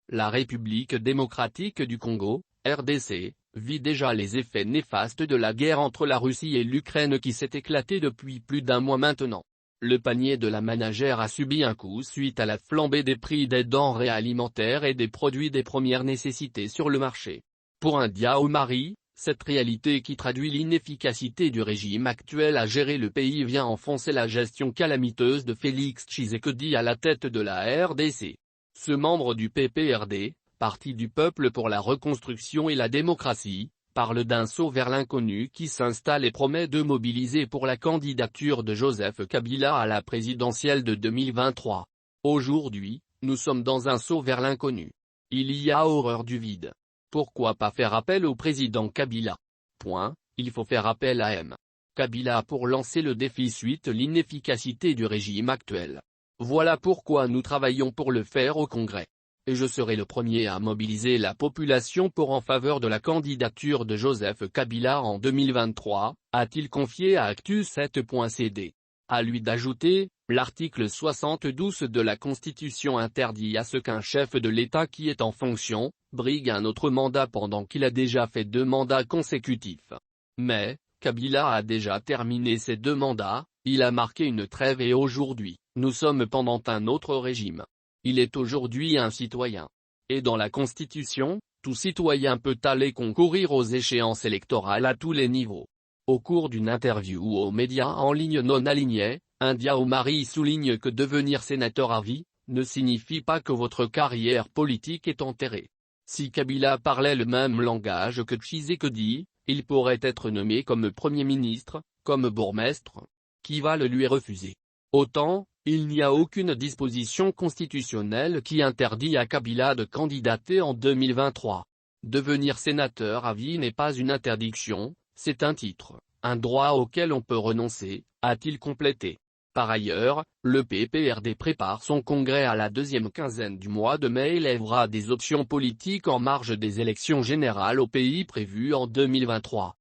la République démocratique du Congo, RDC, vit déjà les effets néfastes de la guerre entre la Russie et l'Ukraine qui s'est éclatée depuis plus d'un mois maintenant. Le panier de la ménagère a subi un coup suite à la flambée des prix des denrées alimentaires et des produits des premières nécessités sur le marché. Pour India Omari, cette réalité qui traduit l'inefficacité du régime actuel à gérer le pays vient enfoncer la gestion calamiteuse de Félix Tshisekedi à la tête de la RDC. Ce membre du PPRD, Parti du peuple pour la reconstruction et la démocratie, parle d'un saut vers l'inconnu qui s'installe et promet de mobiliser pour la candidature de Joseph Kabila à la présidentielle de 2023. Aujourd'hui, nous sommes dans un saut vers l'inconnu. Il y a horreur du vide. Pourquoi pas faire appel au président Kabila? Il faut faire appel à M. Kabila pour lancer le défi suite l'inefficacité du régime actuel. Voilà pourquoi nous travaillons pour le faire au Congrès. Et je serai le premier à mobiliser la population pour en faveur de la candidature de Joseph Kabila en 2023, a-t-il confié à Actu7.cd. À lui d'ajouter, l'article 72 de la Constitution interdit à ce qu'un chef de l'État qui est en fonction, brigue un autre mandat pendant qu'il a déjà fait 2 mandats consécutifs. Mais, Kabila a déjà terminé ses 2 mandats, il a marqué une trêve et aujourd'hui, nous sommes pendant un autre régime. Il est aujourd'hui un citoyen. Et dans la Constitution, tout citoyen peut aller concourir aux échéances électorales à tous les niveaux. Au cours d'une interview aux médias en ligne non alignés, India Omari souligne que devenir sénateur à vie ne signifie pas que votre carrière politique est enterrée. Si Kabila parlait le même langage que Tshisekedi, il pourrait être nommé comme Premier ministre, comme bourgmestre. Qui va le lui refuser? Autant, il n'y a aucune disposition constitutionnelle qui interdit à Kabila de candidater en 2023. Devenir sénateur à vie n'est pas une interdiction, c'est un titre, un droit auquel on peut renoncer, a-t-il complété. Par ailleurs, le PPRD prépare son congrès à la 2e quinzaine du mois de mai et lèvera des options politiques en marge des élections générales au pays prévues en 2023.